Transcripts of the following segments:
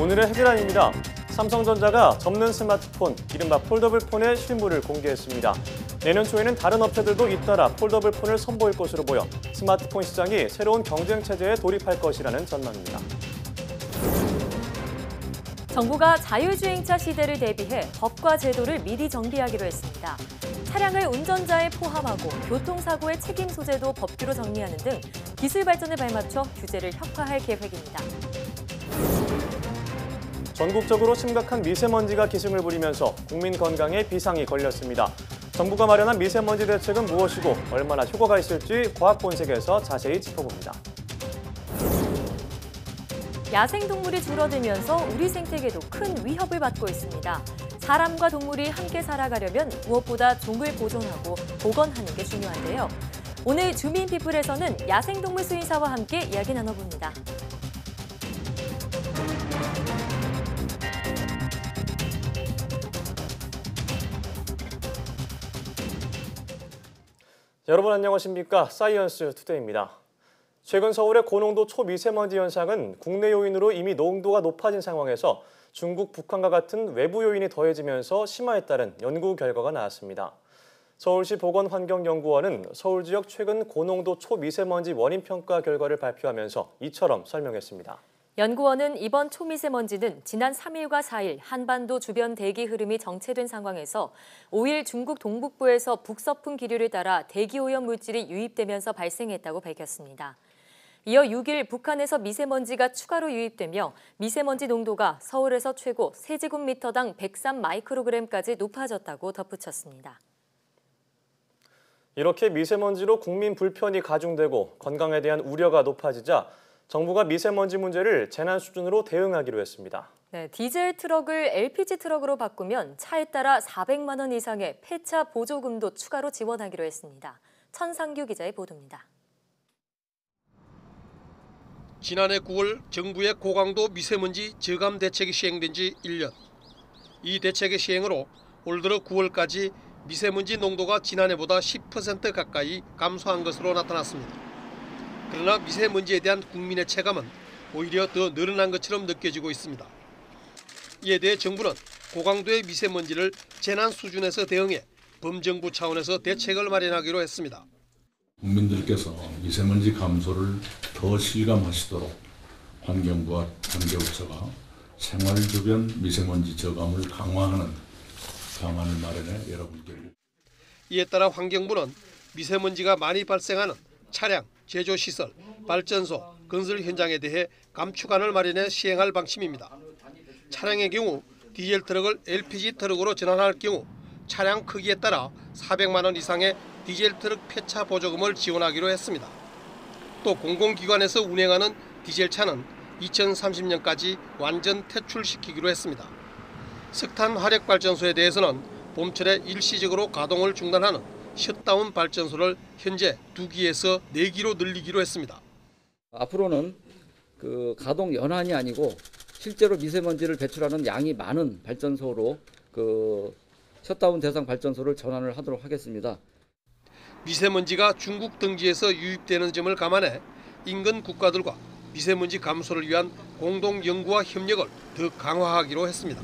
오늘의 헤드라인입니다. 삼성전자가 접는 스마트폰, 이른바 폴더블 폰의 실물을 공개했습니다. 내년 초에는 다른 업체들도 잇따라 폴더블 폰을 선보일 것으로 보여 스마트폰 시장이 새로운 경쟁 체제에 돌입할 것이라는 전망입니다. 정부가 자율주행차 시대를 대비해 법과 제도를 미리 정비하기로 했습니다. 차량을 운전자에 포함하고 교통사고의 책임 소재도 법규로 정리하는 등 기술 발전에 발맞춰 규제를 혁파할 계획입니다. 전국적으로 심각한 미세먼지가 기승을 부리면서 국민 건강에 비상이 걸렸습니다. 정부가 마련한 미세먼지 대책은 무엇이고 얼마나 효과가 있을지 과학 본색에서 자세히 짚어봅니다. 야생동물이 줄어들면서 우리 생태계도 큰 위협을 받고 있습니다. 사람과 동물이 함께 살아가려면 무엇보다 종을 보존하고 복원하는 게 중요한데요. 오늘 주민피플에서는 야생동물 수의사와 함께 이야기 나눠봅니다. 여러분 안녕하십니까? 사이언스 투데이입니다. 최근 서울의 고농도 초미세먼지 현상은 국내 요인으로 이미 농도가 높아진 상황에서 중국, 북한과 같은 외부 요인이 더해지면서 심화했다는 연구 결과가 나왔습니다. 서울시 보건환경연구원은 서울 지역 최근 고농도 초미세먼지 원인 평가 결과를 발표하면서 이처럼 설명했습니다. 연구원은 이번 초미세먼지는 지난 3일과 4일 한반도 주변 대기 흐름이 정체된 상황에서 5일 중국 동북부에서 북서풍 기류를 따라 대기오염 물질이 유입되면서 발생했다고 밝혔습니다. 이어 6일 북한에서 미세먼지가 추가로 유입되며 미세먼지 농도가 서울에서 최고 세제곱미터당 103 마이크로그램까지 높아졌다고 덧붙였습니다. 이렇게 미세먼지로 국민 불편이 가중되고 건강에 대한 우려가 높아지자 정부가 미세먼지 문제를 재난 수준으로 대응하기로 했습니다. 네, 디젤 트럭을 LPG 트럭으로 바꾸면 차에 따라 400만 원 이상의 폐차 보조금도 추가로 지원하기로 했습니다. 천상규 기자의 보도입니다. 지난해 9월 정부의 고강도 미세먼지 저감 대책이 시행된 지 1년. 이 대책의 시행으로 올 들어 9월까지 미세먼지 농도가 지난해보다 10% 가까이 감소한 것으로 나타났습니다. 그러나 미세먼지에 대한 국민의 체감은 오히려 더 늘어난 것처럼 느껴지고 있습니다. 이에 대해 정부는 고강도의 미세먼지를 재난 수준에서 대응해 범정부 차원에서 대책을 마련하기로 했습니다. 국민들께서 미세먼지 감소를 더 실감하시도록 환경부와 관계부처가 생활 주변 미세먼지 저감을 강화하는 방안을 마련해 여러분께. 이에 따라 환경부는 미세먼지가 많이 발생하는 차량, 제조시설, 발전소, 건설 현장에 대해 감축안을 마련해 시행할 방침입니다. 차량의 경우 디젤 트럭을 LPG 트럭으로 전환할 경우 차량 크기에 따라 400만 원 이상의 디젤 트럭 폐차 보조금을 지원하기로 했습니다. 또 공공기관에서 운행하는 디젤차는 2030년까지 완전 퇴출시키기로 했습니다. 석탄 화력 발전소에 대해서는 봄철에 일시적으로 가동을 중단하는 셧다운 발전소를 현재 2기에서 4기로 늘리기로 했습니다. 앞으로는 가동 연한이 아니고 실제로 미세먼지를 배출하는 양이 많은 발전소로 셧다운 대상 발전소를 전환을 하도록 하겠습니다. 미세먼지가 중국 등지에서 유입되는 점을 감안해 인근 국가들과 미세먼지 감소를 위한 공동 연구와 협력을 더 강화하기로 했습니다.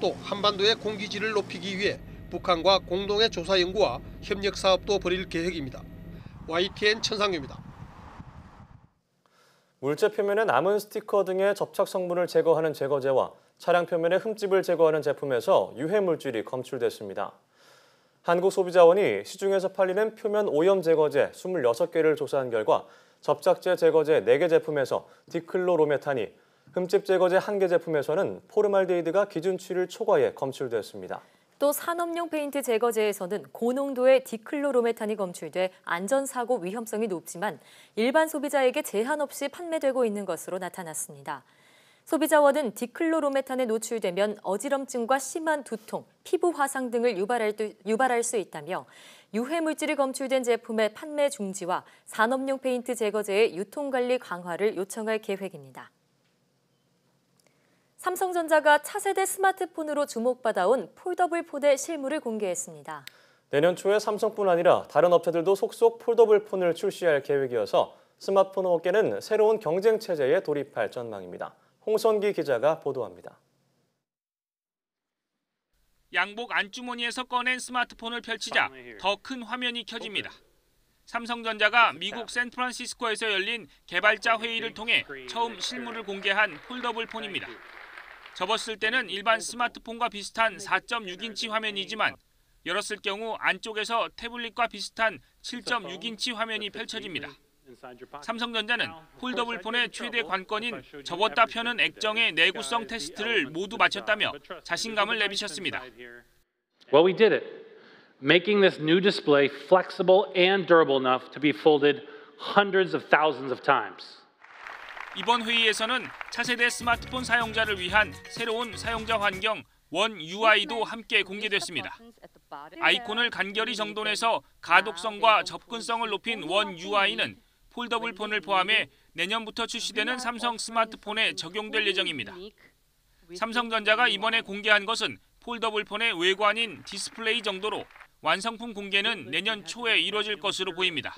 또 한반도의 공기질을 높이기 위해 북한과 공동의 조사 연구와 협력 사업도 벌일 계획입니다. YTN 천상규입니다. 물체 표면에 남은 스티커 등의 접착 성분을 제거하는 제거제와 차량 표면의 흠집을 제거하는 제품에서 유해 물질이 검출됐습니다. 한국소비자원이 시중에서 팔리는 표면 오염 제거제 26개를 조사한 결과 접착제 제거제 4개 제품에서 디클로로메탄이, 흠집 제거제 1개 제품에서는 포르말데히드가 기준치를 초과해 검출됐습니다. 또 산업용 페인트 제거제에서는 고농도의 디클로로메탄이 검출돼 안전사고 위험성이 높지만 일반 소비자에게 제한 없이 판매되고 있는 것으로 나타났습니다. 소비자원은 디클로로메탄에 노출되면 어지럼증과 심한 두통, 피부 화상 등을 유발할 수 있다며 유해 물질이 검출된 제품의 판매 중지와 산업용 페인트 제거제의 유통관리 강화를 요청할 계획입니다. 삼성전자가 차세대 스마트폰으로 주목받아온 폴더블 폰의 실물을 공개했습니다. 내년 초에 삼성뿐 아니라 다른 업체들도 속속 폴더블 폰을 출시할 계획이어서 스마트폰 업계는 새로운 경쟁 체제에 돌입할 전망입니다. 홍선기 기자가 보도합니다. 양복 안주머니에서 꺼낸 스마트폰을 펼치자 더 큰 화면이 켜집니다. 삼성전자가 미국 샌프란시스코에서 열린 개발자 회의를 통해 처음 실물을 공개한 폴더블 폰입니다. 접었을 때는 일반 스마트폰과 비슷한 4.6인치 화면이지만 열었을 경우 안쪽에서 태블릿과 비슷한 7.6인치 화면이 펼쳐집니다. 삼성전자는 폴더블 폰의 최대 관건인 접었다 펴는 액정의 내구성 테스트를 모두 마쳤다며 자신감을 내비쳤습니다. Well, we did it, making this new display flexible and durable enough to be folded hundreds of thousands of times. 이번 회의에서는 차세대 스마트폰 사용자를 위한 새로운 사용자 환경 원 UI도 함께 공개됐습니다. 아이콘을 간결히 정돈해서 가독성과 접근성을 높인 원 UI는 폴더블 폰을 포함해 내년부터 출시되는 삼성 스마트폰에 적용될 예정입니다. 삼성전자가 이번에 공개한 것은 폴더블 폰의 외관인 디스플레이 정도로 완성품 공개는 내년 초에 이뤄질 것으로 보입니다.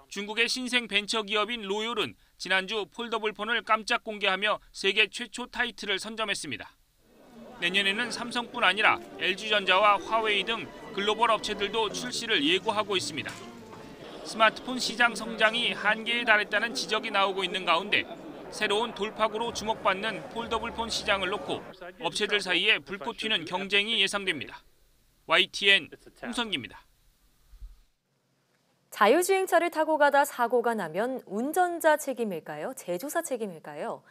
중국의 신생 벤처 기업인 로열은 지난주 폴더블 폰을 깜짝 공개하며 세계 최초 타이틀을 선점했습니다. 내년에는 삼성뿐 아니라 LG전자와 화웨이 등 글로벌 업체들도 출시를 예고하고 있습니다. 스마트폰 시장 성장이 한계에 달했다는 지적이 나오고 있는 가운데 새로운 돌파구로 주목받는 폴더블 폰 시장을 놓고 업체들 사이에 불꽃 튀는 경쟁이 예상됩니다. YTN 홍선기입니다. 자율주행차를 타고 가다 사고가 나면 운전자 책임일까요? 제조사 책임일까요?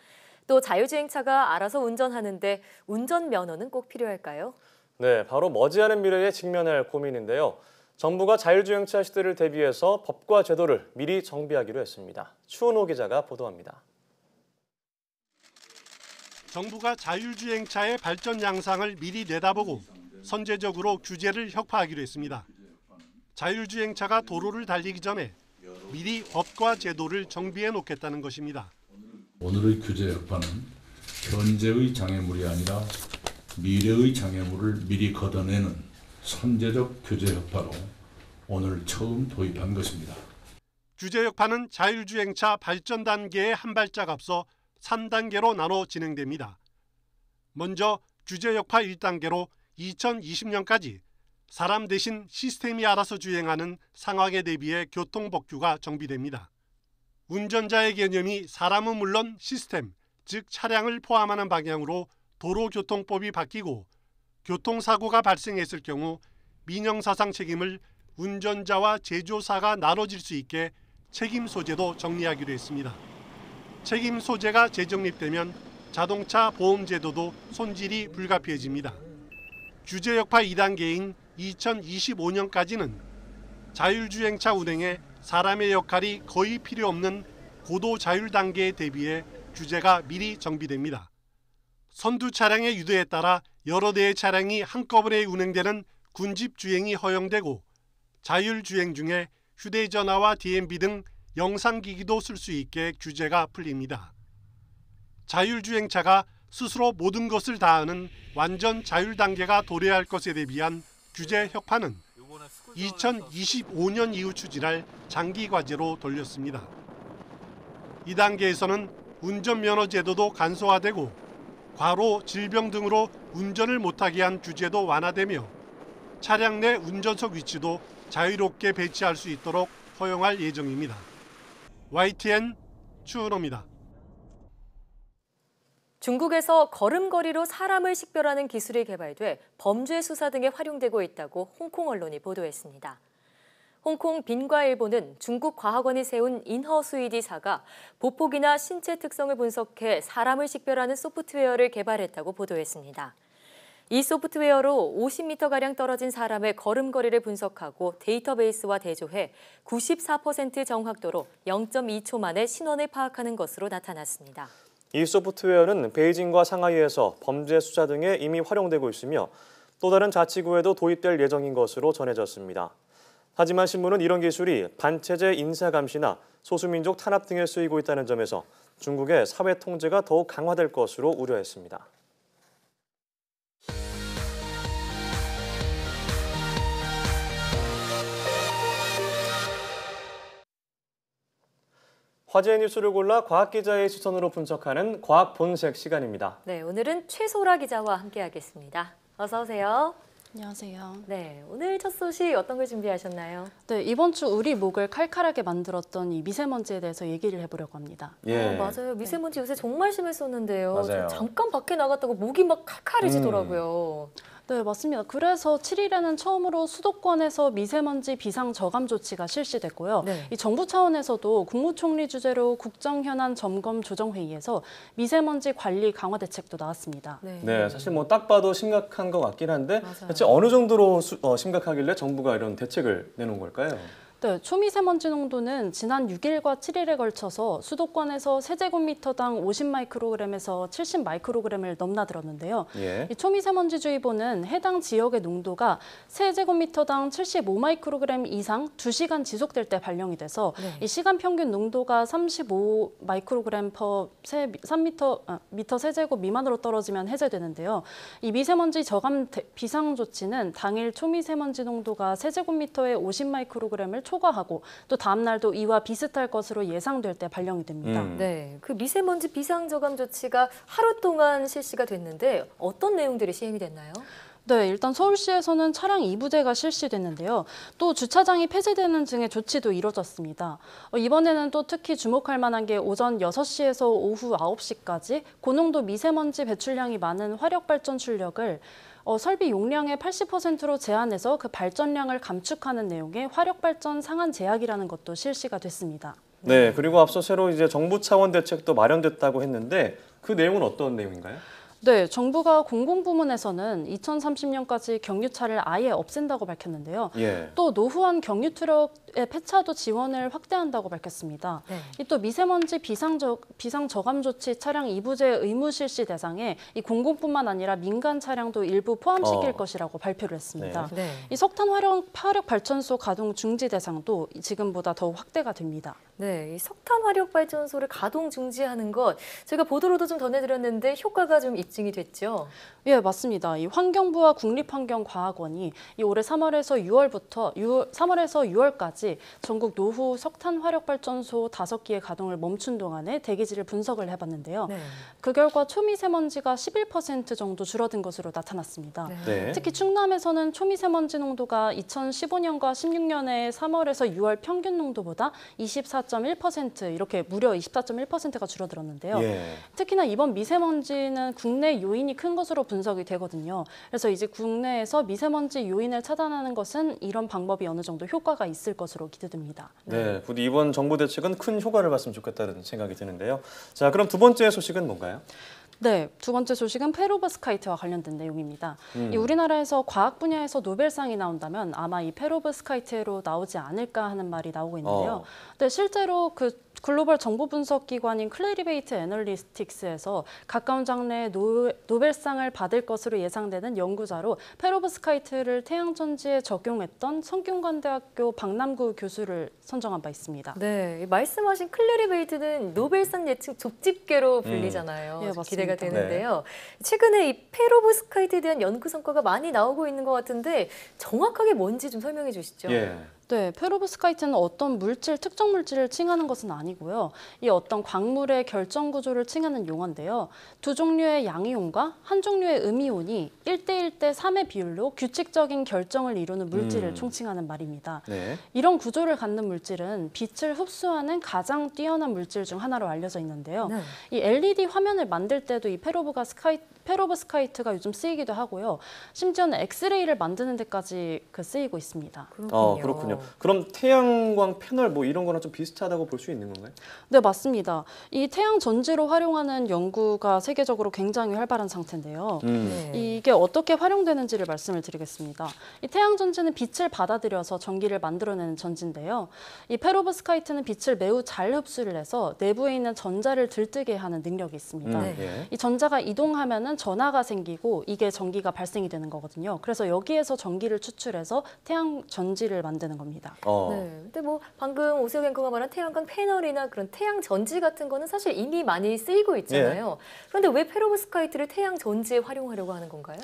또 자율주행차가 알아서 운전하는데 운전면허는 꼭 필요할까요? 네, 바로 머지않은 미래에 직면할 고민인데요. 정부가 자율주행차 시대를 대비해서 법과 제도를 미리 정비하기로 했습니다. 추은호 기자가 보도합니다. 정부가 자율주행차의 발전 양상을 미리 내다보고 선제적으로 규제를 혁파하기로 했습니다. 자율주행차가 도로를 달리기 전에 미리 법과 제도를 정비해 놓겠다는 것입니다. 오늘의 규제 혁파는 현재의 장애물이 아니라 미래의 장애물을 미리 걷어내는 선제적 규제 혁파로 오늘 처음 도입한 것입니다. 규제 혁파는 자율주행차 발전 단계에 한 발짝 앞서 3단계로 나눠 진행됩니다. 먼저 규제 혁파 1단계로 2020년까지 사람 대신 시스템이 알아서 주행하는 상황에 대비해 교통법규가 정비됩니다. 운전자의 개념이 사람은 물론 시스템, 즉 차량을 포함하는 방향으로 도로교통법이 바뀌고 교통사고가 발생했을 경우 민형사상 책임을 운전자와 제조사가 나눠질 수 있게 책임 소재도 정리하기로 했습니다. 책임 소재가 재정립되면 자동차 보험제도도 손질이 불가피해집니다. 규제 혁파 2단계인 2025년까지는 자율주행차 운행에 사람의 역할이 거의 필요 없는 고도 자율 단계에 대비해 규제가 미리 정비됩니다. 선두 차량의 유도에 따라 여러 대의 차량이 한꺼번에 운행되는 군집 주행이 허용되고 자율주행 중에 휴대전화와 DMB 등 영상기기도 쓸 수 있게 규제가 풀립니다. 자율주행차가 스스로 모든 것을 다하는 완전 자율 단계가 도래할 것에 대비한 규제 혁파는 2025년 이후 추진할 장기 과제로 돌렸습니다. 이 단계에서는 운전면허 제도도 간소화되고 과로, 질병 등으로 운전을 못하게 한 규제도 완화되며 차량 내 운전석 위치도 자유롭게 배치할 수 있도록 허용할 예정입니다. YTN 추은호입니다. 중국에서 걸음걸이로 사람을 식별하는 기술이 개발돼 범죄 수사 등에 활용되고 있다고 홍콩 언론이 보도했습니다. 홍콩 빈과일보는 중국 과학원이 세운 인허수이디사가 보폭이나 신체 특성을 분석해 사람을 식별하는 소프트웨어를 개발했다고 보도했습니다. 이 소프트웨어로 50m가량 떨어진 사람의 걸음걸이를 분석하고 데이터베이스와 대조해 94% 정확도로 0.2초 만에 신원을 파악하는 것으로 나타났습니다. 이 소프트웨어는 베이징과 상하이에서 범죄 수사 등에 이미 활용되고 있으며 또 다른 자치구에도 도입될 예정인 것으로 전해졌습니다. 하지만 신문은 이런 기술이 반체제 인사감시나 소수민족 탄압 등에 쓰이고 있다는 점에서 중국의 사회 통제가 더욱 강화될 것으로 우려했습니다. 화제의 뉴스를 골라 과학 기자의 시선으로 분석하는 과학 본색 시간입니다. 네, 오늘은 최소라 기자와 함께하겠습니다. 어서 오세요. 안녕하세요. 네, 오늘 첫 소식 어떤 걸 준비하셨나요? 네, 이번 주 우리 목을 칼칼하게 만들었던 이 미세먼지에 대해서 얘기를 해보려고 합니다. 맞아요. 미세먼지 요새 정말 심했었는데요. 맞아요. 잠깐 밖에 나갔다가 목이 막 칼칼해지더라고요. 네, 맞습니다. 그래서 7일에는 처음으로 수도권에서 미세먼지 비상 저감 조치가 실시됐고요. 네. 이 정부 차원에서도 국무총리 주재로 국정현안 점검 조정회의에서 미세먼지 관리 강화 대책도 나왔습니다. 네, 사실 뭐 딱 봐도 심각한 것 같긴 한데 맞아요. 대체 어느 정도로 심각하길래 정부가 이런 대책을 내놓은 걸까요? 네, 초미세먼지 농도는 지난 6일과 7일에 걸쳐서 수도권에서 세제곱미터당 50마이크로그램에서 70마이크로그램을 넘나들었는데요. 예. 이 초미세먼지주의보는 해당 지역의 농도가 세제곱미터당 75마이크로그램 이상 2시간 지속될 때 발령이 돼서 이 시간 평균 농도가 35마이크로그램 퍼 미터 세제곱 미만으로 떨어지면 해제되는데요. 이 미세먼지 저감 비상 조치는 당일 초미세먼지 농도가 세제곱미터에 50마이크로그램을 초과하고 또 다음 날도 이와 비슷할 것으로 예상될 때 발령이 됩니다. 네, 그 미세먼지 비상저감 조치가 하루 동안 실시가 됐는데 어떤 내용들이 시행이 됐나요? 네, 일단 서울시에서는 차량 2부제가 실시됐는데요. 또 주차장이 폐쇄되는 등의 조치도 이뤄졌습니다. 이번에는 또 특히 주목할 만한 게 오전 6시에서 오후 9시까지 고농도 미세먼지 배출량이 많은 화력발전 출력을 설비 용량의 80%로 제한해서 그 발전량을 감축하는 내용의 화력발전 상한 제약이라는 것도 실시가 됐습니다. 네, 그리고 앞서 새로 이제 정부 차원 대책도 마련됐다고 했는데 그 내용은 어떤 내용인가요? 네, 정부가 공공부문에서는 2030년까지 경유차를 아예 없앤다고 밝혔는데요. 예. 또 노후한 경유트럭의 폐차도 지원을 확대한다고 밝혔습니다. 네. 또 미세먼지 비상저감 조치 차량 2부제 의무 실시 대상에 이 공공뿐만 아니라 민간 차량도 일부 포함시킬 것이라고 발표를 했습니다. 네. 이 석탄 화력 발전소 가동 중지 대상도 지금보다 더욱 확대가 됩니다. 네, 이 석탄 화력 발전소를 가동 중지하는 것 제가 보도로도 좀 전해드렸는데 효과가 좀 입증이 됐죠. 예, 맞습니다. 이 환경부와 국립환경과학원이 이 올해 3월에서 6월까지 전국 노후 석탄 화력 발전소 5기의 가동을 멈춘 동안에 대기질을 분석을 해봤는데요. 네. 그 결과 초미세먼지가 11% 정도 줄어든 것으로 나타났습니다. 네. 특히 충남에서는 초미세먼지 농도가 2015년과 16년의 3월에서 6월 평균 농도보다 24.1% 이렇게 무려 24.1%가 줄어들었는데요. 예. 특히나 이번 미세먼지는 국내 요인이 큰 것으로 분석이 되거든요. 그래서 이제 국내에서 미세먼지 요인을 차단하는 것은 이런 방법이 어느 정도 효과가 있을 것으로 기대됩니다. 네, 부디 이번 정부 대책은 큰 효과를 봤으면 좋겠다는 생각이 드는데요. 자, 그럼 두 번째 소식은 뭔가요? 네, 두 번째 소식은 페로브스카이트와 관련된 내용입니다. 이 우리나라에서 과학 분야에서 노벨상이 나온다면 아마 이 페로브스카이트로 나오지 않을까 하는 말이 나오고 있는데요. 네, 실제로 그 글로벌 정보 분석 기관인 클래리베이트 애널리틱스에서 가까운 장래에 노벨상을 받을 것으로 예상되는 연구자로 페로브스카이트를 태양 전지에 적용했던 성균관대학교 박남구 교수를 선정한 바 있습니다. 네, 말씀하신 클래리베이트는 노벨상 예측 족집게로 불리잖아요. 예, 좀 맞습니다. 기대가 되는데요. 최근에 이 페로브스카이트에 대한 연구 성과가 많이 나오고 있는 것 같은데 정확하게 뭔지 좀 설명해 주시죠. 예. 네, 페로브스카이트는 어떤 특정 물질을 칭하는 것은 아니고요. 이 어떤 광물의 결정 구조를 칭하는 용어인데요. 두 종류의 양이온과 한 종류의 음이온이 1대1대 3의 비율로 규칙적인 결정을 이루는 물질을 총칭하는 말입니다. 네. 이런 구조를 갖는 물질은 빛을 흡수하는 가장 뛰어난 물질 중 하나로 알려져 있는데요. 네. 이 LED 화면을 만들 때도 이 페로브스카이트가 요즘 쓰이기도 하고요. 심지어는 엑스레이를 만드는 데까지 쓰이고 있습니다. 그렇군요. 그럼 태양광 패널 뭐 이런 거랑 좀 비슷하다고 볼 수 있는 건가요? 네, 맞습니다. 이 태양 전지로 활용하는 연구가 세계적으로 굉장히 활발한 상태인데요. 네. 이게 어떻게 활용되는지를 말씀을 드리겠습니다. 이 태양 전지는 빛을 받아들여서 전기를 만들어내는 전지인데요. 이 페로브스카이트는 빛을 매우 잘 흡수를 해서 내부에 있는 전자를 들뜨게 하는 능력이 있습니다. 네. 예. 이 전자가 이동하면은 전하가 생기고 이게 전기가 발생이 되는 거거든요. 그래서 여기에서 전기를 추출해서 태양 전지를 만드는 겁니다. 네. 근데 뭐 방금 오세호 앵커가 말한 태양광 패널이나 그런 태양 전지 같은 거는 사실 이미 많이 쓰이고 있잖아요. 그런데 왜 페로브스카이트를 태양 전지에 활용하려고 하는 건가요?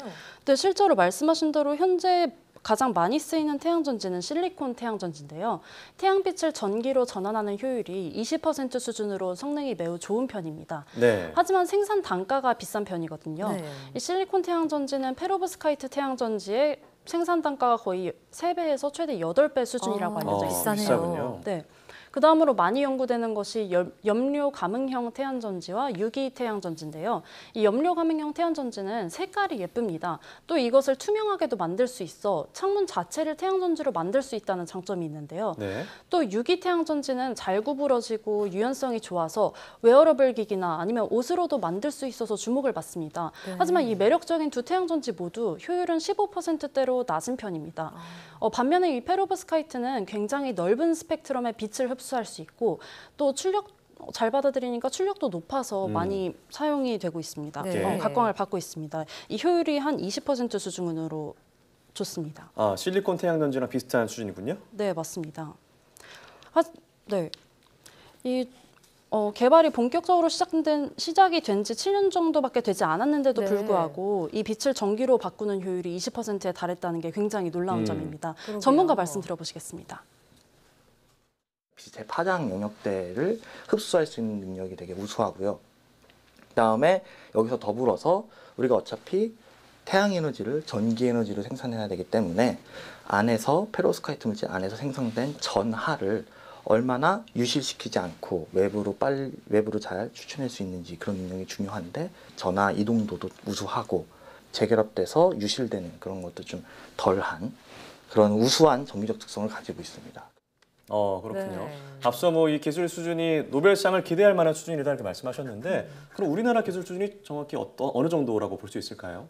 네, 실제로 말씀하신 대로 현재 가장 많이 쓰이는 태양전지는 실리콘 태양전지인데요. 태양빛을 전기로 전환하는 효율이 20% 수준으로 성능이 매우 좋은 편입니다. 네. 하지만 생산 단가가 비싼 편이거든요. 네. 이 실리콘 태양전지는 페로브스카이트 태양전지의 생산 단가가 거의 3배에서 최대 8배 수준이라고 알려져 있습니다. 비싸군요. 네. 그 다음으로 많이 연구되는 것이 염료 감응형 태양전지와 유기 태양전지인데요. 이 염료 감응형 태양전지는 색깔이 예쁩니다. 또 이것을 투명하게도 만들 수 있어 창문 자체를 태양전지로 만들 수 있다는 장점이 있는데요. 네. 또 유기 태양전지는 잘 구부러지고 유연성이 좋아서 웨어러블 기기나 아니면 옷으로도 만들 수 있어서 주목을 받습니다. 네. 하지만 이 매력적인 두 태양전지 모두 효율은 15%대로 낮은 편입니다. 반면에 이 페로브스카이트는 굉장히 넓은 스펙트럼의 빛을 흡수할 수 있고 또 출력 잘 받아들이니까 출력도 높아서 많이 사용이 되고 있습니다. 네. 각광을 받고 있습니다. 이 효율이 한 20% 수준으로 좋습니다. 아, 실리콘 태양전지랑 비슷한 수준이군요. 네, 맞습니다. 네. 개발이 본격적으로 시작이 된 지 7년 정도밖에 되지 않았는데도 네. 불구하고 이 빛을 전기로 바꾸는 효율이 20%에 달했다는 게 굉장히 놀라운 점입니다. 그러게요. 전문가 말씀 들어보시겠습니다. 빛의 파장 영역대를 흡수할 수 있는 능력이 되게 우수하고요. 그다음에 여기서 더불어서 우리가 어차피 태양 에너지를 전기 에너지로 생산해야 되기 때문에 안에서 페로브스카이트 물질 안에서 생성된 전하를 얼마나 유실시키지 않고 외부로 잘 추출할 수 있는지 그런 능력이 중요한데 전하 이동도도 우수하고 재결합돼서 유실되는 그런 것도 좀 덜한 그런 우수한 전기적 특성을 가지고 있습니다. 그렇군요. 네. 앞서 뭐 이 기술 수준이 노벨상을 기대할 만한 수준이다 이렇게 말씀하셨는데 그럼 우리나라 기술 수준이 정확히 어느 정도라고 볼 수 있을까요?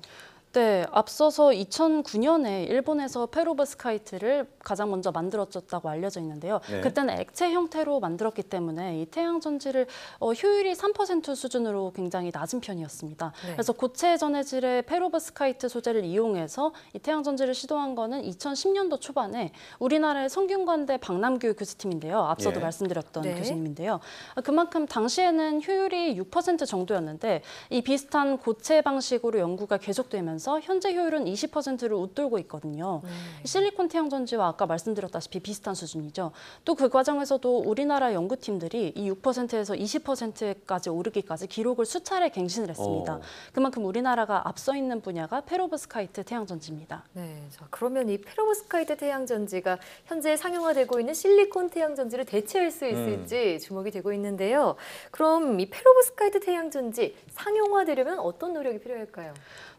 네, 앞서서 2009년에 일본에서 페로브스카이트를 가장 먼저 만들어졌다고 알려져 있는데요. 네. 그때는 액체 형태로 만들었기 때문에 이 태양전지를 효율이 3% 수준으로 굉장히 낮은 편이었습니다. 네. 그래서 고체 전해질의 페로브스카이트 소재를 이용해서 이 태양전지를 시도한 거는 2010년도 초반에 우리나라의 성균관대 박남규 교수팀인데요. 앞서도 예. 말씀드렸던 네. 교수님인데요. 그만큼 당시에는 효율이 6% 정도였는데 이 비슷한 고체 방식으로 연구가 계속되면서 현재 효율은 20%를 웃돌고 있거든요. 실리콘 태양전지와 아까 말씀드렸다시피 비슷한 수준이죠. 또 그 과정에서도 우리나라 연구팀들이 이 6%에서 20%까지 오르기까지 기록을 수차례 갱신을 했습니다. 그만큼 우리나라가 앞서 있는 분야가 페로브스카이트 태양전지입니다. 네, 자, 그러면 이 페로브스카이트 태양전지가 현재 상용화되고 있는 실리콘 태양전지를 대체할 수 있을지 주목이 되고 있는데요. 그럼 이 페로브스카이트 태양전지 상용화되려면 어떤 노력이 필요할까요?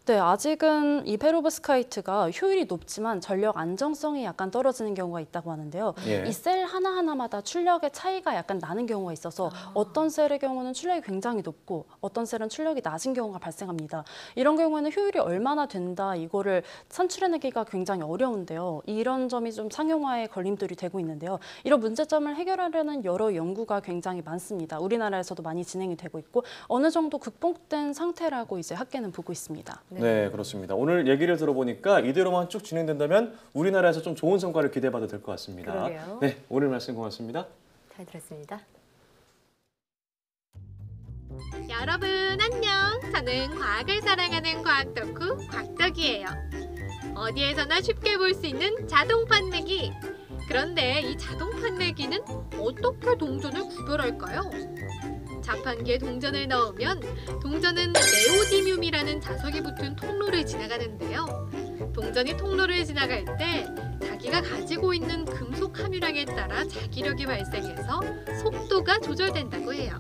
네, 아직은 이 페로브스카이트가 효율이 높지만 전력 안정성이 약간 떨어지는 경우가 있다고 하는데요. 예. 이 셀 하나하나마다 출력의 차이가 약간 나는 경우가 있어서 어떤 셀의 경우는 출력이 굉장히 높고 어떤 셀은 출력이 낮은 경우가 발생합니다. 이런 경우에는 효율이 얼마나 된다 이거를 산출해내기가 굉장히 어려운데요. 이런 점이 좀 상용화에 걸림돌이 되고 있는데요. 이런 문제점을 해결하려는 여러 연구가 굉장히 많습니다. 우리나라에서도 많이 진행이 되고 있고 어느 정도 극복된 상태라고 이제 학계는 보고 있습니다. 네, 그렇습니다. 오늘 얘기를 들어보니까 이대로만 쭉 진행된다면 우리나라에서 좀 좋은 성과를 기대해봐도 될 것 같습니다. 그러게요. 네, 오늘 말씀 고맙습니다. 잘 들었습니다. 여러분 안녕. 저는 과학을 사랑하는 과학 덕후 곽덕이에요. 어디에서나 쉽게 볼 수 있는 자동 판매기. 그런데 이 자동 판매기는 어떻게 동전을 구별할까요? 자판기에 동전을 넣으면 동전은 네오디뮴이라는 자석이 붙은 통로를 지나가는데요. 동전이 통로를 지나갈 때 자기가 가지고 있는 금속 함유량에 따라 자기력이 발생해서 속도가 조절된다고 해요.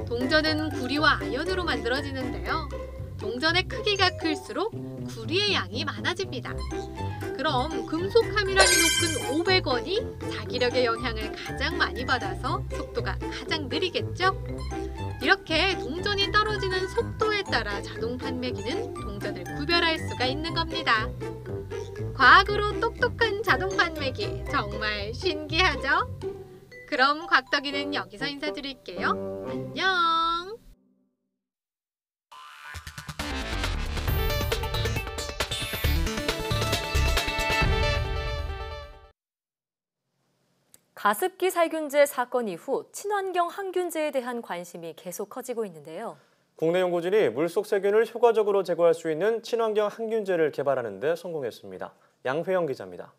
동전은 구리와 아연으로 만들어지는데요. 동전의 크기가 클수록 구리의 양이 많아집니다. 그럼 금속 함유량이 높은 500원이 자기력의 영향을 가장 많이 받아서 속도가 가장 느리겠죠? 이렇게 동전이 떨어지는 속도에 따라 자동 판매기는 동전을 구별할 수가 있는 겁니다. 과학으로 똑똑한 자동 판매기 정말 신기하죠? 그럼 곽덕이는 여기서 인사드릴게요. 안녕! 가습기 살균제 사건 이후 친환경 항균제에 대한 관심이 계속 커지고 있는데요. 국내 연구진이 물속 세균을 효과적으로 제거할 수 있는 친환경 항균제를 개발하는 데 성공했습니다. 양회영 기자입니다.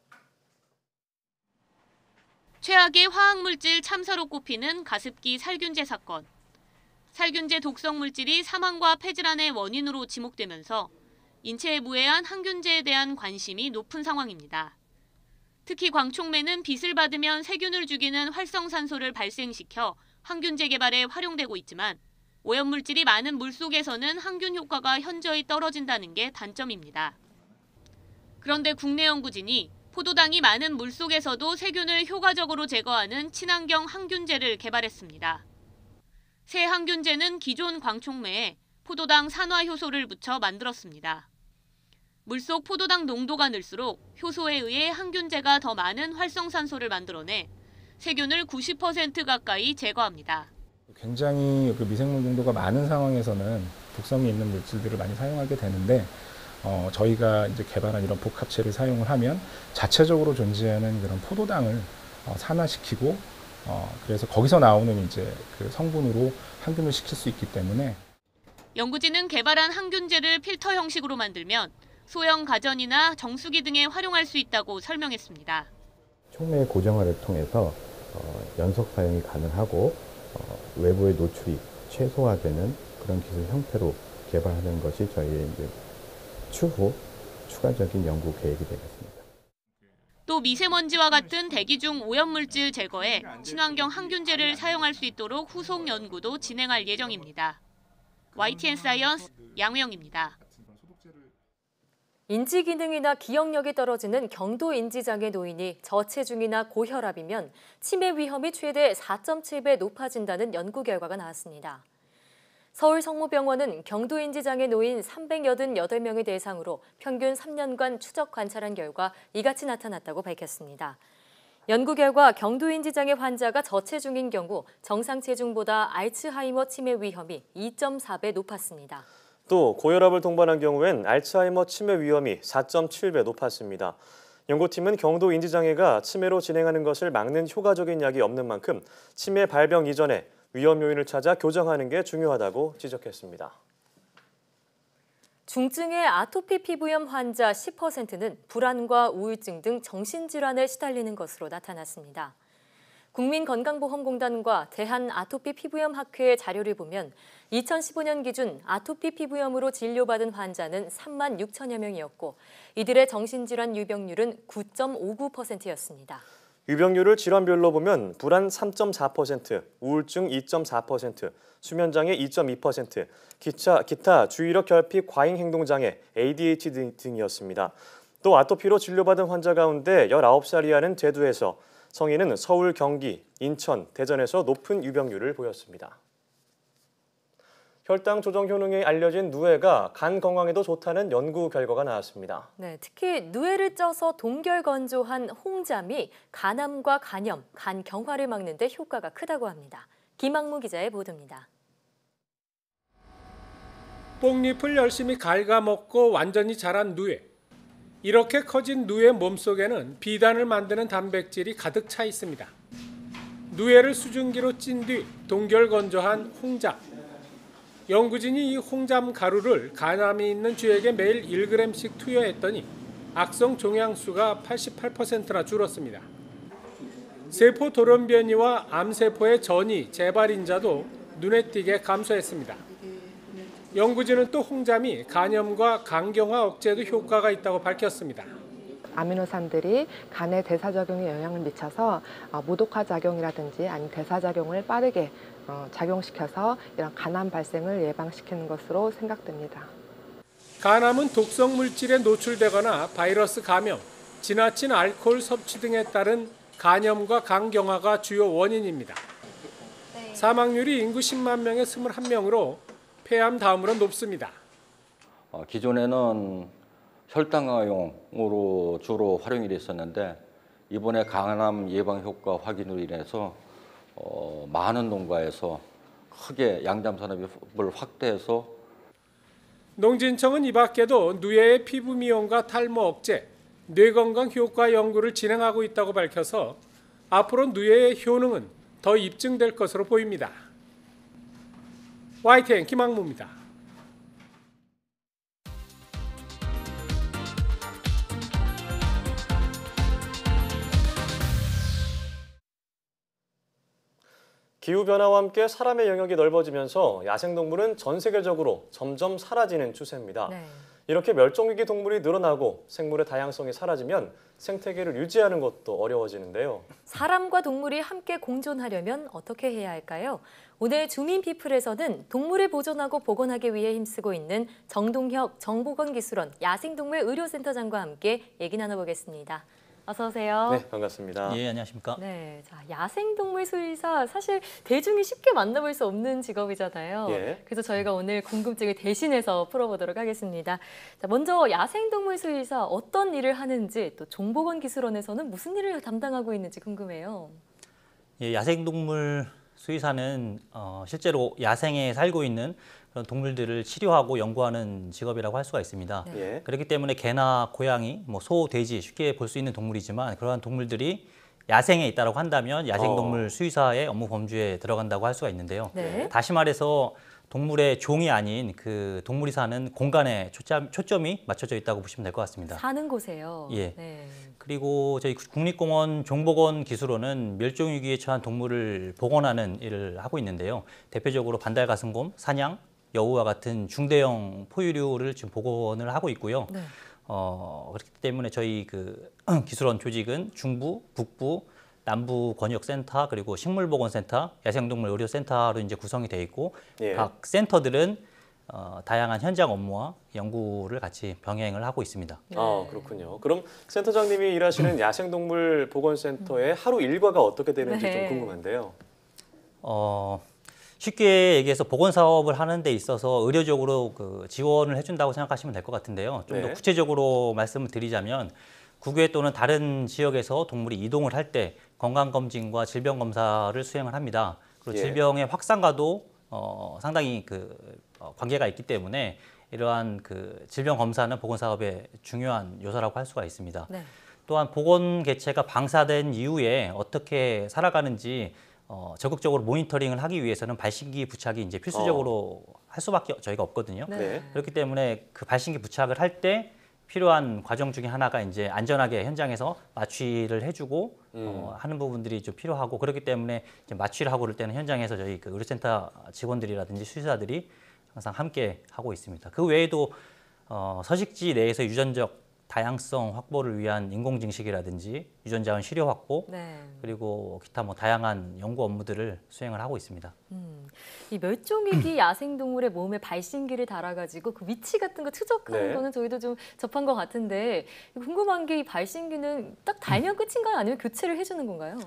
최악의 화학물질 참사로 꼽히는 가습기 살균제 사건. 살균제 독성 물질이 사망과 폐질환의 원인으로 지목되면서 인체에 무해한 항균제에 대한 관심이 높은 상황입니다. 특히 광촉매는 빛을 받으면 세균을 죽이는 활성산소를 발생시켜 항균제 개발에 활용되고 있지만 오염물질이 많은 물속에서는 항균 효과가 현저히 떨어진다는 게 단점입니다. 그런데 국내 연구진이 포도당이 많은 물속에서도 세균을 효과적으로 제거하는 친환경 항균제를 개발했습니다. 새 항균제는 기존 광촉매에 포도당 산화 효소를 묻혀 만들었습니다. 물속 포도당 농도가 늘수록 효소에 의해 항균제가 더 많은 활성산소를 만들어내 세균을 90% 가까이 제거합니다. 굉장히 미생물 농도가 많은 상황에서는 독성이 있는 물질들을 많이 사용하게 되는데 저희가 이제 개발한 이런 복합체를 사용을 하면 자체적으로 존재하는 그런 포도당을 산화시키고 그래서 거기서 나오는 이제 그 성분으로 항균을 시킬 수 있기 때문에 연구진은 개발한 항균제를 필터 형식으로 만들면 소형 가전이나 정수기 등에 활용할 수 있다고 설명했습니다. 촉매 고정화를 통해서 연속 사용이 가능하고 외부의 노출이 최소화되는 그런 기술 형태로 개발하는 것이 저희의 이제 추후 추가적인 연구 계획이 되겠습니다. 또 미세먼지와 같은 대기 중 오염물질 제거에 친환경 항균제를 사용할 수 있도록 후속 연구도 진행할 예정입니다. YTN 사이언스 양회영입니다. 인지 기능이나 기억력이 떨어지는 경도 인지장애 노인이 저체중이나 고혈압이면 치매 위험이 최대 4.7배 높아진다는 연구 결과가 나왔습니다. 서울 성모병원은 경도 인지장애 노인 388명의 대상으로 평균 3년간 추적 관찰한 결과 이같이 나타났다고 밝혔습니다. 연구 결과 경도 인지장애 환자가 저체중인 경우 정상 체중보다 알츠하이머 치매 위험이 2.4배 높았습니다. 또 고혈압을 동반한 경우엔 알츠하이머 치매 위험이 4.7배 높았습니다. 연구팀은 경도 인지장애가 치매로 진행하는 것을 막는 효과적인 약이 없는 만큼 치매 발병 이전에 위험 요인을 찾아 교정하는 게 중요하다고 지적했습니다. 중증의 아토피 피부염 환자 10%는 불안과 우울증 등 정신질환에 시달리는 것으로 나타났습니다. 국민건강보험공단과 대한아토피피부염학회의 자료를 보면 2015년 기준 아토피 피부염으로 진료받은 환자는 3만 6천여 명이었고 이들의 정신질환 유병률은 9.59%였습니다. 유병률을 질환별로 보면 불안 3.4%, 우울증 2.4%, 수면장애 2.2%, 기타 주의력 결핍 과잉 행동장애 ADHD 등이었습니다. 또 아토피로 진료받은 환자 가운데 19살 이하는 대두에서 성인은 서울, 경기, 인천, 대전에서 높은 유병률을 보였습니다. 혈당 조정 효능이 알려진 누에가 간 건강에도 좋다는 연구 결과가 나왔습니다. 네, 특히 누에를 쪄서 동결 건조한 홍잠이 간암과 간염, 간 경화를 막는 데 효과가 크다고 합니다. 김학무 기자의 보도입니다. 뽕잎을 열심히 갉아먹고 완전히 자란 누에. 이렇게 커진 누에 몸속에는 비단을 만드는 단백질이 가득 차 있습니다. 누에를 수증기로 찐 뒤 동결 건조한 홍잠. 연구진이 이 홍잠 가루를 간암이 있는 쥐에게 매일 1g씩 투여했더니 악성 종양수가 88%나 줄었습니다. 세포 돌연변이와 암세포의 전이, 재발인자도 눈에 띄게 감소했습니다. 연구진은 또 홍잠이 간염과 간경화 억제에도 효과가 있다고 밝혔습니다. 아미노산들이 간의 대사작용에 영향을 미쳐서 모독화 작용이라든지 아니면 대사작용을 빠르게 작용시켜서 이런 간암 발생을 예방시키는 것으로 생각됩니다. 간암은 독성 물질에 노출되거나 바이러스 감염, 지나친 알코올 섭취 등에 따른 간염과 간경화가 주요 원인입니다. 사망률이 인구 10만 명에 21명으로 폐암 다음으로 높습니다. 기존에는 혈당화용으로 주로 활용이 됐었는데 이번에 간암 예방 효과 확인으로 인해서 많은 농가에서 크게 양잠 산업을 확대해서 농진청은 이 밖에도 누에의 피부 미용과 탈모 억제, 뇌건강 효과 연구를 진행하고 있다고 밝혀서 앞으로 누에의 효능은 더 입증될 것으로 보입니다. YTN 김학무입니다. 기후변화와 함께 사람의 영역이 넓어지면서 야생동물은 전 세계적으로 점점 사라지는 추세입니다. 네. 이렇게 멸종위기 동물이 늘어나고 생물의 다양성이 사라지면 생태계를 유지하는 것도 어려워지는데요. 사람과 동물이 함께 공존하려면 어떻게 해야 할까요? 오늘 주민피플에서는 동물을 보존하고 복원하기 위해 힘쓰고 있는 정동혁 정보건기술원 야생동물 의료센터장과 함께 얘기 나눠보겠습니다. 어서 오세요. 네, 반갑습니다. 예, 안녕하십니까. 네, 자, 야생동물 수의사 사실 대중이 쉽게 만나볼 수 없는 직업이잖아요. 예. 그래서 저희가 오늘 궁금증을 대신해서 풀어보도록 하겠습니다. 자, 먼저 야생동물 수의사 어떤 일을 하는지 또 정보건 기술원에서는 무슨 일을 담당하고 있는지 궁금해요. 예, 야생동물 수의사는 실제로 야생에 살고 있는 그런 동물들을 치료하고 연구하는 직업이라고 할 수가 있습니다. 예. 그렇기 때문에 개나 고양이, 소, 돼지 쉽게 볼 수 있는 동물이지만 그러한 동물들이 야생에 있다고 한다면 야생동물 수의사의 업무 범주에 들어간다고 할 수가 있는데요. 네. 다시 말해서 동물의 종이 아닌 그 동물이 사는 공간에 초점이 맞춰져 있다고 보시면 될 것 같습니다. 사는 곳에요. 예. 네. 그리고 저희 국립공원 종복원 기술원은 멸종위기에 처한 동물을 복원하는 일을 하고 있는데요. 대표적으로 반달가슴곰, 사냥, 여우와 같은 중대형 포유류를 지금 복원을 하고 있고요. 네. 그렇기 때문에 저희 그 기술원 조직은 중부, 북부, 남부 권역센터 그리고 식물보건센터, 야생동물 의료센터로 이제 구성이 돼 있고 예. 각 센터들은 다양한 현장 업무와 연구를 같이 병행을 하고 있습니다. 아, 그렇군요. 그럼 센터장님이 일하시는 야생동물 보건센터의 하루 일과가 어떻게 되는지 네. 좀 궁금한데요. 쉽게 얘기해서 보건 사업을 하는 데 있어서 의료적으로 그 지원을 해준다고 생각하시면 될 것 같은데요. 좀 더 네. 구체적으로 말씀을 드리자면 국외 또는 다른 지역에서 동물이 이동을 할 때 건강검진과 질병검사를 수행을 합니다. 그리고 예. 질병의 확산과도 상당히 관계가 있기 때문에 이러한 그 질병검사는 보건사업의 중요한 요소라고 할 수가 있습니다. 네. 또한 보건 개체가 방사된 이후에 어떻게 살아가는지 적극적으로 모니터링을 하기 위해서는 발신기 부착이 이제 필수적으로 할 수밖에 저희가 없거든요. 네. 그렇기 때문에 그 발신기 부착을 할 때 필요한 과정 중에 하나가 이제 안전하게 현장에서 마취를 해주고 하는 부분들이 좀 필요하고 그렇기 때문에 이제 마취를 하고 그럴 때는 현장에서 저희 그 의료센터 직원들이라든지 수의사들이 항상 함께 하고 있습니다. 그 외에도 서식지 내에서 유전적 다양성 확보를 위한 인공증식이라든지 유전자원 시료 확보 네. 그리고 기타 다양한 연구 업무들을 수행을 하고 있습니다. 이 멸종위기 야생동물의 몸에 발신기를 달아가지고 그 위치 같은 거 추적하는 네. 거는 저희도 좀 접한 것 같은데 궁금한 게 이 발신기는 딱 달면 끝인가요? 아니면 교체를 해주는 건가요?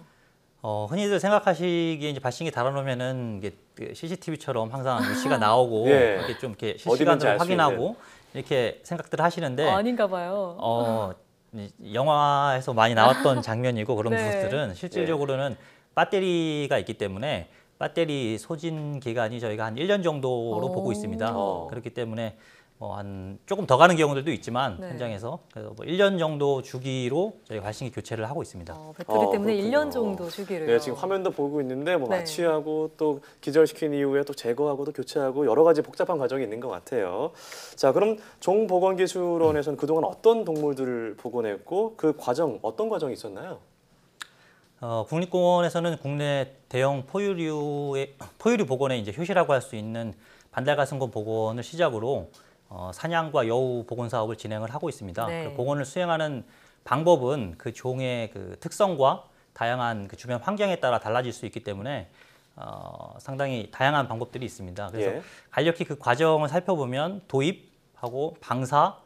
흔히들 생각하시기에 이제 발신기 달아놓으면은 이게 CCTV처럼 항상 위치가 나오고 예. 이렇게 좀 이렇게 어디든지 실시간으로 알수 확인하고 이렇게 생각들을 하시는데 아닌가 봐요. 영화에서 많이 나왔던 장면이고 그런 네. 부분들은 실질적으로는 배터리가 있기 때문에 배터리 소진 기간이 저희가 한 1년 정도로 보고 있습니다. 그렇기 때문에 한 조금 더 가는 경우들도 있지만 네. 현장에서 그래서 1년 정도 주기로 저희가 발신기 교체를 하고 있습니다. 배터리 때문에 그렇군요. 1년 정도 주기로요. 네, 지금 화면도 보고 있는데 네. 마취하고 또 기절시킨 이후에 또 제거하고 또 교체하고 여러 가지 복잡한 과정이 있는 것 같아요. 자, 그럼 종보건기술원에서는 그동안 어떤 동물들을 복원했고 그 과정 어떤 과정이 있었나요? 국립공원에서는 국내 대형 포유류 복원에 이제 효시라고 할 수 있는 반달가슴곰 복원을 시작으로 사냥과 여우 복원 사업을 진행을 하고 있습니다. 네. 복원을 수행하는 방법은 그 종의 그 특성과 다양한 그 주변 환경에 따라 달라질 수 있기 때문에 상당히 다양한 방법들이 있습니다. 그래서 예. 간략히 그 과정을 살펴보면 도입하고 방사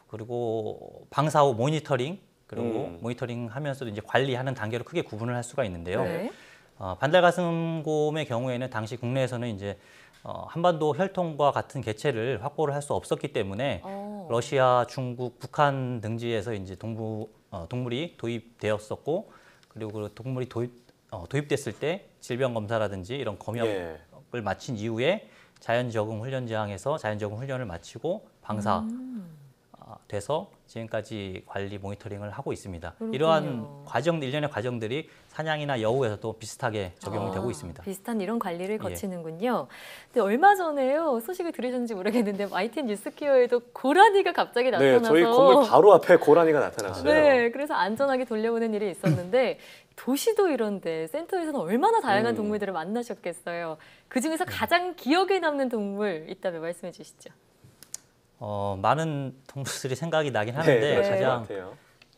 그리고 방사 후 모니터링 그리고 모니터링 하면서도 이제 관리하는 단계로 크게 구분을 할 수가 있는데요. 네. 반달가슴곰의 경우에는 당시 국내에서는 이제 한반도 혈통과 같은 개체를 확보를 할 수 없었기 때문에 러시아, 중국, 북한 등지에서 이제 동물이 도입되었었고 그리고 그 동물이 도입됐을 때 질병 검사라든지 이런 검역을 마친 이후에 자연 적응 훈련장에서 자연 적응 훈련을 마치고 방사 돼서 지금까지 관리 모니터링을 하고 있습니다. 그렇군요. 이러한 과정, 일련의 과정들이 사냥이나 여우에서도 비슷하게 적용이 되고 있습니다. 비슷한 이런 관리를 예. 거치는군요. 근데 얼마 전에요. 소식을 들으셨는지 모르겠는데 YTN 뉴스키어에도 고라니가 갑자기 나타나서 네, 저희 건물 바로 앞에 고라니가 나타났어요. 네, 그래서 안전하게 돌려보낸 일이 있었는데 도시도 이런데 센터에서는 얼마나 다양한 동물들을 만나셨겠어요. 그중에서 가장 기억에 남는 동물 있다면 말씀해 주시죠. 많은 동물들이 생각이 나긴 하는데 네, 가장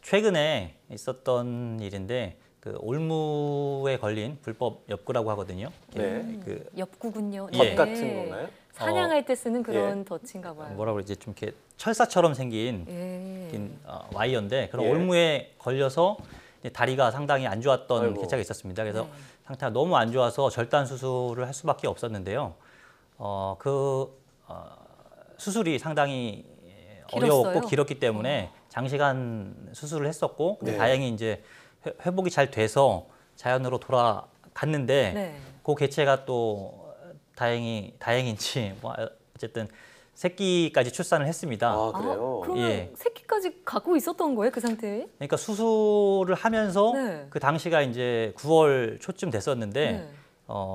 최근에 있었던 일인데 그 올무에 걸린 불법 엽구라고 하거든요. 네. 그 엽구군요. 젖 같은 건가요? 사냥할 때 쓰는 그런 덫인가 봐요. 뭐라 그러지? 좀 이렇게 철사처럼 생긴 와이어인데 그런 올무에 걸려서 다리가 상당히 안 좋았던 개체가 있었습니다. 그래서 상태가 너무 안 좋아서 절단 수술을 할 수밖에 없었는데요. 수술이 상당히 어려웠고 길었기 때문에 장시간 수술을 했었고 다행히 이제 회복이 잘 돼서 자연으로 돌아갔는데 그 개체가 또 다행인지 뭐 어쨌든 새끼까지 출산을 했습니다. 아, 그래요? 그러면 새끼까지 갖고 있었던 거예요, 그 상태에? 그러니까 수술을 하면서 그 당시가 이제 9월 초쯤 됐었는데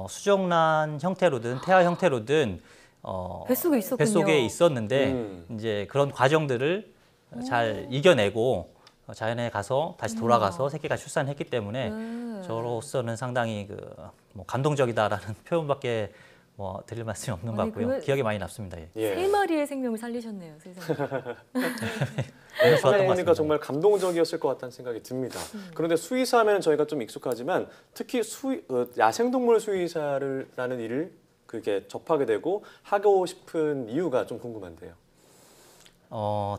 수정란 형태로든 태아 형태로든 뱃속에 있었는데 이제 그런 과정들을 잘 이겨내고 자연에 가서 다시 돌아가서 새끼가 출산했기 때문에 저로서는 상당히 뭐 감동적이다라는 표현밖에 뭐 드릴 말씀이 없는 것 같고요. 기억에 많이 남습니다. 세 마리의 생명을 살리셨네요, 세상에. 보니까 정말 감동적이었을 것 같다는 생각이 듭니다. 그런데 수의사하면 저희가 좀 익숙하지만 특히 야생동물 수의사라는 일을 그렇게 접하게 되고 하고 싶은 이유가 좀 궁금한데요.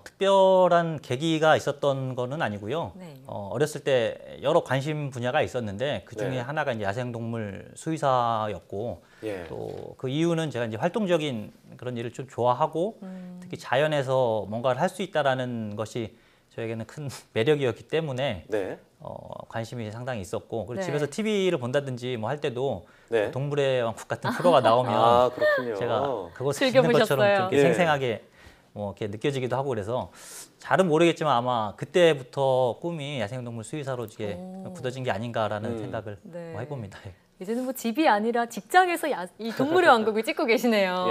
특별한 계기가 있었던 거는 아니고요. 어렸을 때 여러 관심 분야가 있었는데 그 중에 하나가 이제 야생동물 수의사였고 또 그 이유는 제가 이제 활동적인 그런 일을 좀 좋아하고 특히 자연에서 뭔가를 할 수 있다라는 것이 저에게는 큰 매력이었기 때문에 관심이 상당히 있었고 그리고 집에서 TV를 본다든지 뭐 할 때도 동물의 왕국 같은 프로가 나오면 제가 그것을 듣는 것처럼 좀 생생하게 뭐 이렇게 느껴지기도 하고 그래서 잘은 모르겠지만 아마 그때부터 꿈이 야생동물 수의사로 이게 굳어진 게 아닌가라는 생각을 뭐 해봅니다. 이제는 뭐 집이 아니라 직장에서 이 동물의 왕국을 찍고 계시네요.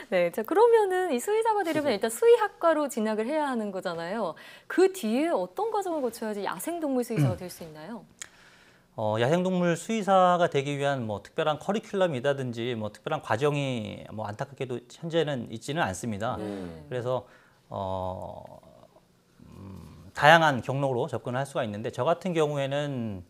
네, 자 그러면은 이 수의사가 되려면 일단 수의학과로 진학을 해야 하는 거잖아요. 그 뒤에 어떤 과정을 거쳐야지 야생동물 수의사가 될 수 있나요? 야생동물 수의사가 되기 위한 뭐 특별한 커리큘럼이라든지 뭐 특별한 과정이 뭐 안타깝게도 현재는 있지는 않습니다. 그래서 다양한 경로로 접근을 할 수가 있는데 저 같은 경우에는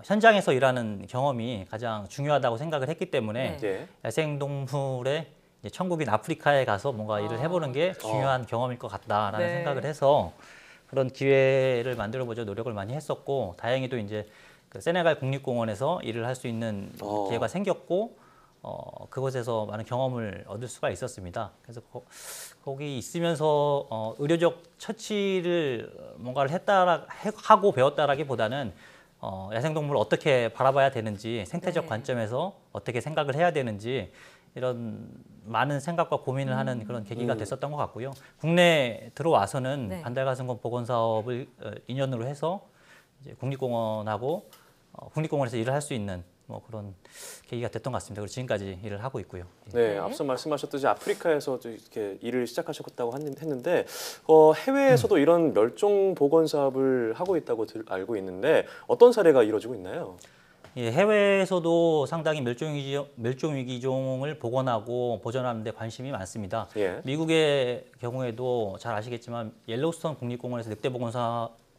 현장에서 일하는 경험이 가장 중요하다고 생각을 했기 때문에 야생동물의 천국인 아프리카에 가서 뭔가 일을 해보는 게 중요한 경험일 것 같다라는 생각을 해서 그런 기회를 만들어보자 노력을 많이 했었고 다행히도 이제 그 세네갈 국립공원에서 일을 할 수 있는 기회가 생겼고 그곳에서 많은 경험을 얻을 수가 있었습니다. 그래서 거기 있으면서 의료적 처치를 뭔가를 하고 배웠다라기보다는 야생동물을 어떻게 바라봐야 되는지 생태적 관점에서 어떻게 생각을 해야 되는지 이런 많은 생각과 고민을 하는 그런 계기가 됐었던 것 같고요. 국내에 들어와서는 반달가슴곰 복원 사업을 인연으로 해서 이제 국립공원하고 국립공원에서 일을 할 수 있는 뭐 그런 계기가 됐던 것 같습니다. 그리고 지금까지 일을 하고 있고요. 네, 앞서 말씀하셨듯이 아프리카에서 이렇게 일을 시작하셨다고 했는데 해외에서도 이런 멸종 복원 사업을 하고 있다고 알고 있는데 어떤 사례가 이루어지고 있나요? 해외에서도 상당히 멸종위기종을 복원하고 보존하는 데 관심이 많습니다. 미국의 경우에도 잘 아시겠지만 옐로우스톤 국립공원에서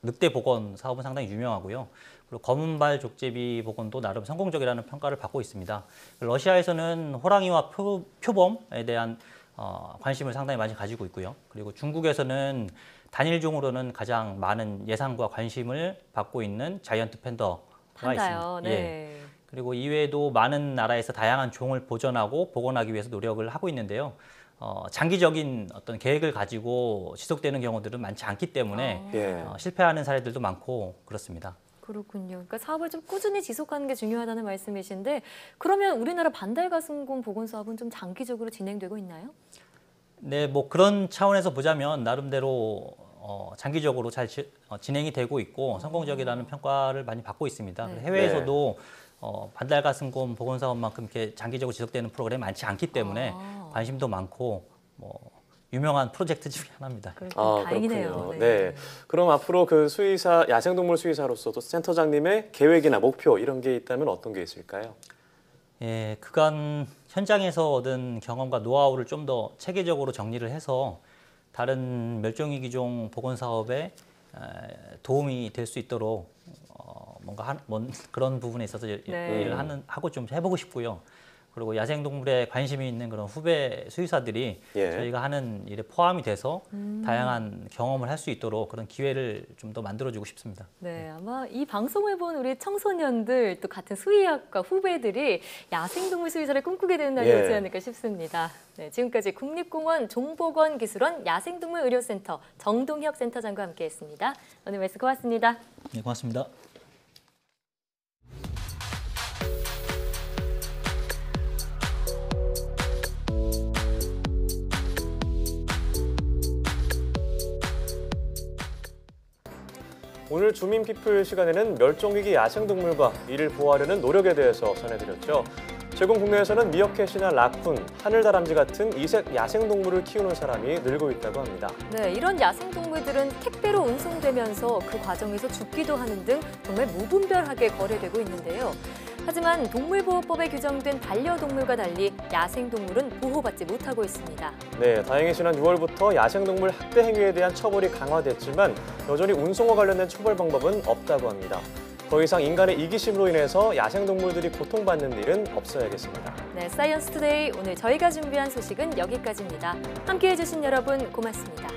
늑대 복원 사업은 상당히 유명하고요. 그리고 검은발 족제비 복원도 나름 성공적이라는 평가를 받고 있습니다. 러시아에서는 호랑이와 표범에 대한 관심을 상당히 많이 가지고 있고요. 그리고 중국에서는 단일종으로는 가장 많은 예상과 관심을 받고 있는 자이언트 팬더가 있습니다. 그리고 이외에도 많은 나라에서 다양한 종을 보존하고 복원하기 위해서 노력을 하고 있는데요. 장기적인 어떤 계획을 가지고 지속되는 경우들은 많지 않기 때문에 실패하는 사례들도 많고 그렇습니다. 그렇군요. 그러니까 사업을 좀 꾸준히 지속하는 게 중요하다는 말씀이신데 그러면 우리나라 반달가슴곰 복원 사업은 좀 장기적으로 진행되고 있나요? 네, 뭐 그런 차원에서 보자면 나름대로 장기적으로 잘 진행이 되고 있고 성공적이라는 평가를 많이 받고 있습니다. 네. 해외에서도 반달가슴곰 보건사업만큼 이렇게 장기적으로 지속되는 프로그램이 많지 않기 때문에 관심도 많고 유명한 프로젝트 중에 하나입니다. 다행이네요. 그렇군요. 네. 그럼 앞으로 그 수의사, 야생동물 수의사로서도 센터장님의 계획이나 목표 이런 게 있다면 어떤 게 있을까요? 예, 그간 현장에서 얻은 경험과 노하우를 좀 더 체계적으로 정리를 해서 다른 멸종위기종 보건 사업에 도움이 될 수 있도록 뭔가 그런 부분에 있어서 일을 하고 좀 해보고 싶고요. 그리고 야생동물에 관심이 있는 그런 후배 수의사들이 저희가 하는 일에 포함이 돼서 다양한 경험을 할 수 있도록 그런 기회를 좀 더 만들어주고 싶습니다. 네, 아마 이 방송을 본 우리 청소년들 또 같은 수의학과 후배들이 야생동물 수의사를 꿈꾸게 되는 날이 오지 않을까 싶습니다. 네, 지금까지 국립공원종보건기술원 야생동물의료센터 정동혁 센터장과 함께했습니다. 오늘 말씀 고맙습니다. 네, 고맙습니다. 오늘 주민피플 시간에는 멸종위기 야생동물과 이를 보호하려는 노력에 대해서 전해드렸죠. 최근 국내에서는 미어캣이나 라쿤, 하늘다람쥐 같은 이색 야생동물을 키우는 사람이 늘고 있다고 합니다. 네, 이런 야생동물들은 택배로 운송되면서 그 과정에서 죽기도 하는 등 정말 무분별하게 거래되고 있는데요. 하지만 동물보호법에 규정된 반려동물과 달리 야생동물은 보호받지 못하고 있습니다. 네, 다행히 지난 6월부터 야생동물 학대 행위에 대한 처벌이 강화됐지만 여전히 운송과 관련된 처벌 방법은 없다고 합니다. 더 이상 인간의 이기심으로 인해서 야생동물들이 고통받는 일은 없어야겠습니다. 네, 사이언스 투데이 오늘 저희가 준비한 소식은 여기까지입니다. 함께해 주신 여러분 고맙습니다.